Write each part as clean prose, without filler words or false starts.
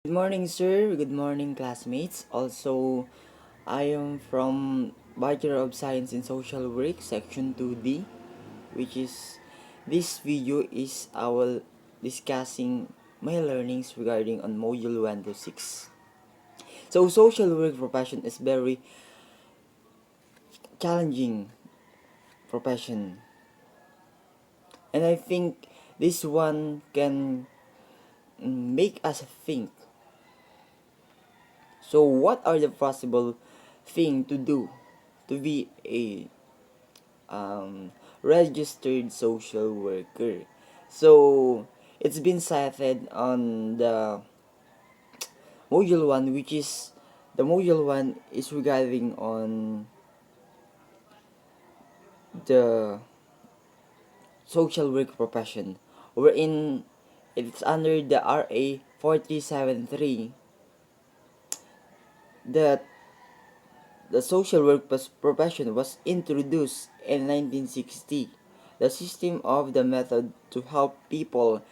Good morning, sir. Good morning, classmates. Also, I am from Bachelor of Science in Social Work, Section 2D, which is this video is our discussing my learnings regarding on Module 1 to 6. So, social work profession is very challenging profession, and I think this one can make us think. So, what are the possible thing to do to be a registered social worker? So, it's been cited on the module 1, which is the module 1 is regarding on the social work profession, wherein it's under the RA 4373 that the social work profession was introduced in 1960. The system of the method to help people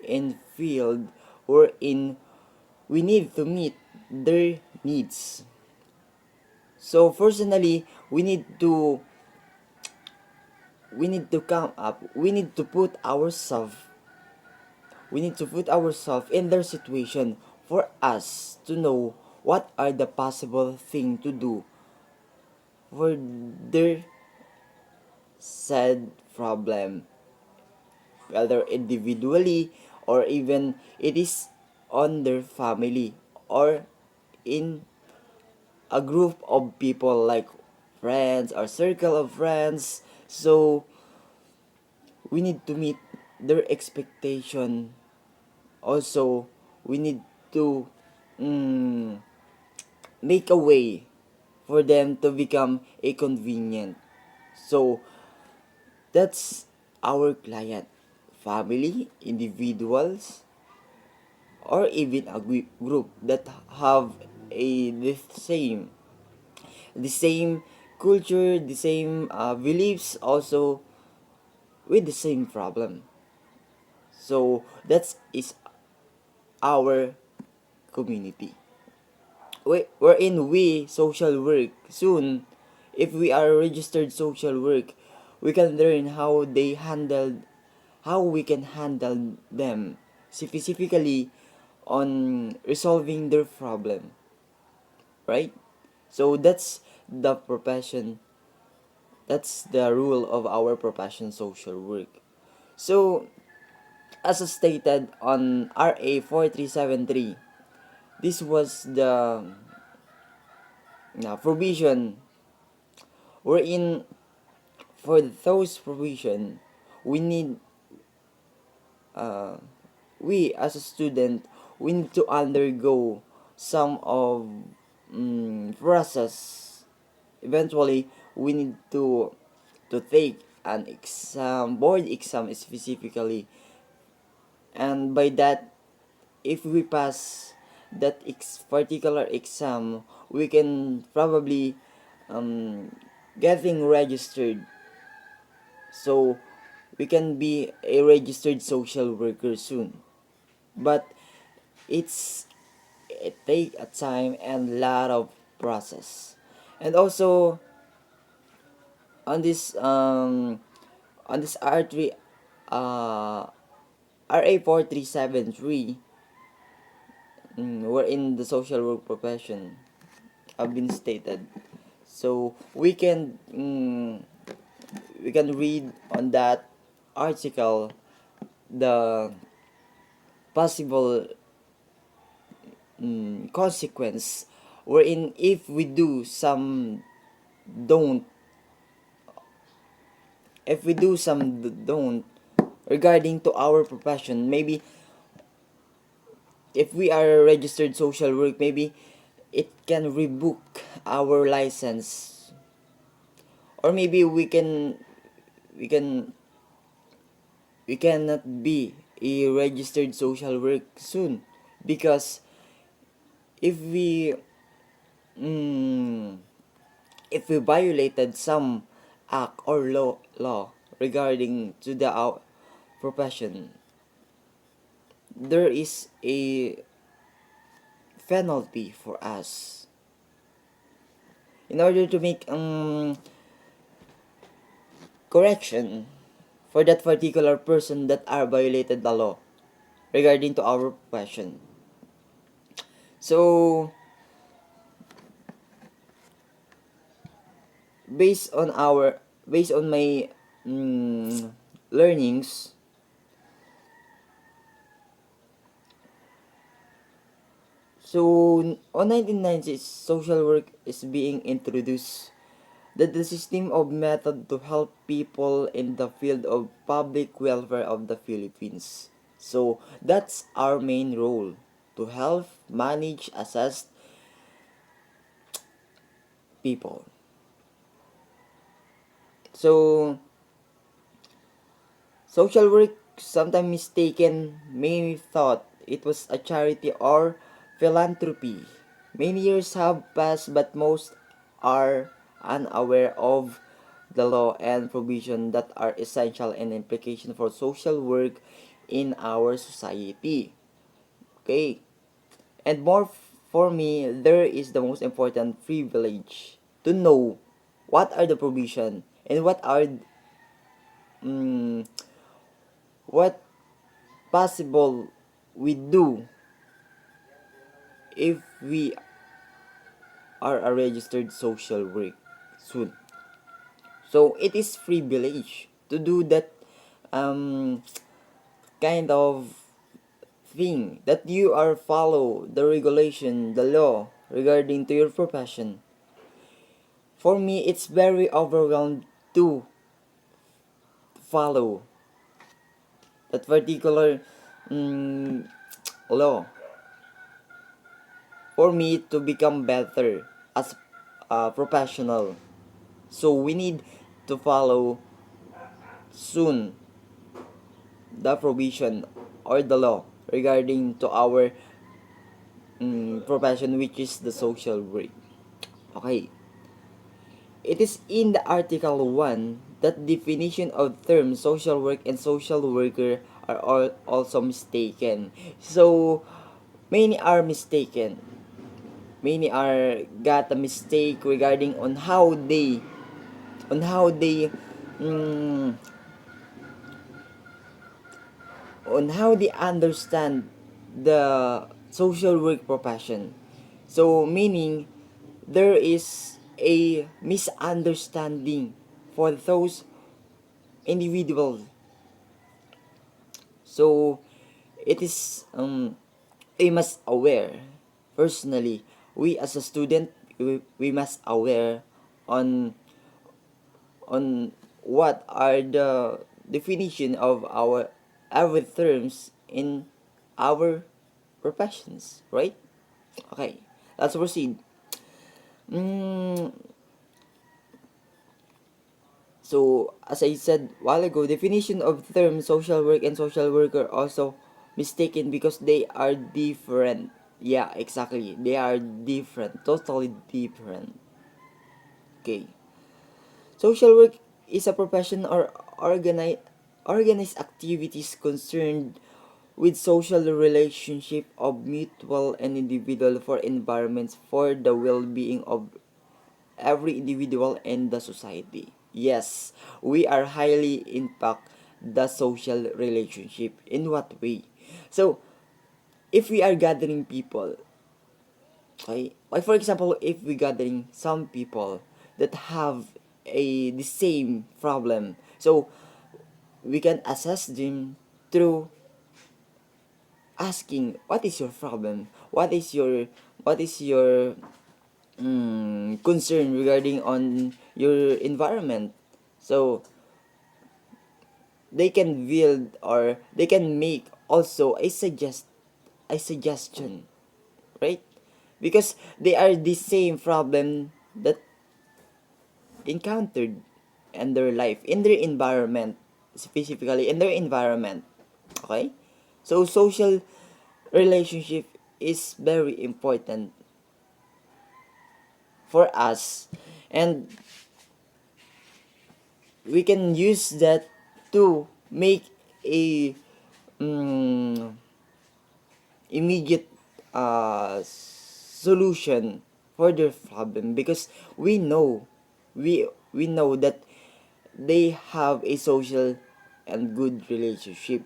in field wherein we need to meet their needs. So personally, we need to come up. We need to put ourselves in their situation for us to know what are the possible thing to do for their said problem, whether individually or even it is on their family or in a group of people like friends or circle of friends. So we need to meet their expectation. Also, we need to mm, make a way for them to become a convenient. So that's our client, family, individuals, or even a group that have the same culture, the same beliefs, also with the same problem. So that is our community. Wherein we social work soon, if we are registered social work, we can learn how we can handle them specifically on resolving their problem, right? So the profession, that's the rule of our profession, social work. So as stated on RA 4373, this was the provision wherein for those provision we need uh, we as a student, we need to undergo some of process. Eventually we need to take an exam, board exam specifically, and by that, if we pass that particular exam, we can probably getting registered. So we can be a registered social worker soon. But it's it take a time and lot of process. And also on this R3 RA 4373, wherein the social work profession have been stated. So we can read on that article the possible consequence, wherein don't if we do some don't regarding to our profession, maybe if we are a registered social work, maybe it can rebook our license, or maybe we can we cannot be a registered social work soon, because if we mm, if we violated some act or law regarding to the profession, there is a penalty for us in order to make correction for that particular person that are violated the law regarding to our profession. So based on our based on my learnings, so on 1990s social work is being introduced, that the system of method to help people in the field of public welfare of the Philippines. So that's our main role, to help manage assess people. So social work, sometimes mistaken, many thought it was a charity or philanthropy. Many years have passed, but most are unaware of the law and provision that are essential and implication for social work in our society. Okay, and more for me, there is the most important privilege to know what are the provision and mm, what possible we do if we are a registered social work soon. So it is privilege to do that um, kind of thing, that you are follow the regulation, the law regarding to your profession. For me, it's very overwhelmed to follow that particular um, law for me to become better as a professional. So we need to follow soon the provision or the law regarding to our profession, which is the social work. Okay. It is in the Article 1 that definition of terms social work and social worker are all also mistaken. So many are mistaken. Many are got a mistake regarding on how they mm, on how they understand the social work profession. So meaning there is a misunderstanding for those individuals. So it is we must aware personally, we as a student, we must aware on what are the definition of our terms in our professions, right? Okay, let's proceed. mm, So, as I said a while ago, definition of term social work and social worker also mistaken because they are different. Yeah, exactly. They are different, totally different. Okay. Social work is a profession or organized activities concerned with social relationship of mutual and individual for environments for the well-being of every individual and the society. Yes, we are highly impact the social relationship. In what way? So, if we are gathering people, okay, like for example, if we gathering some people that have the same problem, so we can assess them through asking, what is your problem? What is your concern regarding on your environment? So they can build or they can make also a suggestion, right? Because they are the same problem that encountered in their life, in their environment, specifically in their environment. Okay, so social relationship is very important for us, and we can use that to make a immediate solution for their problem, because we know we know that they have a social and good relationship,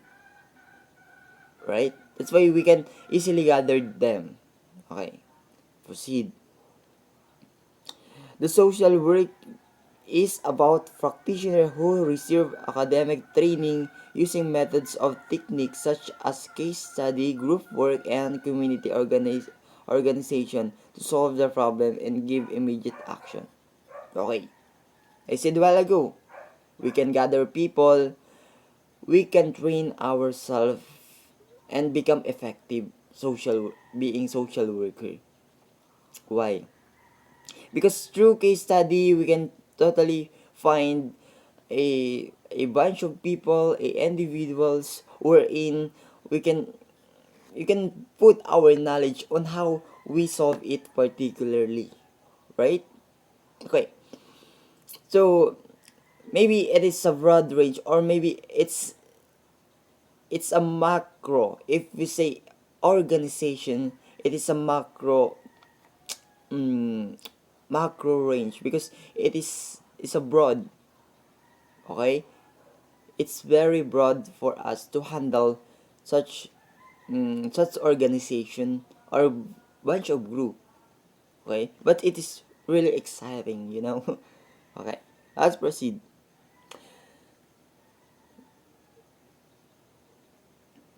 right? That's why we can easily gather them. Okay, proceed. The social work is about practitioners who receive academic training using methods of techniques such as case study, group work, and community organization to solve the problem and give immediate action. Okay, I said a while ago, we can gather people, we can train ourselves, and become effective being social worker. Why? Because through case study we can totally find a bunch of people, a individuals wherein we can you can put our knowledge on how we solve it particularly, right? Okay, so maybe it is a broad range, or maybe it's a macro. If we say organization, it is a mm, macro range, because it's a broad. Okay, it's very broad for us to handle such such organization or bunch of group. Okay, but it is really exciting, you know. Okay, let's proceed.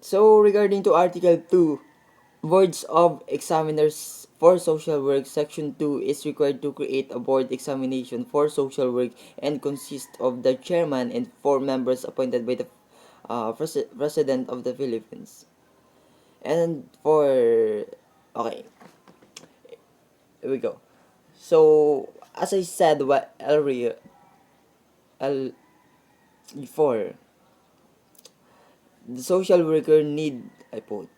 So regarding to article 2, boards of examiners for social work, section 2 is required to create a board examination for social work and consist of the chairman and 4 members appointed by the president of the Philippines. And for okay, here we go. So as I said what earlier, el- before, the social worker need I put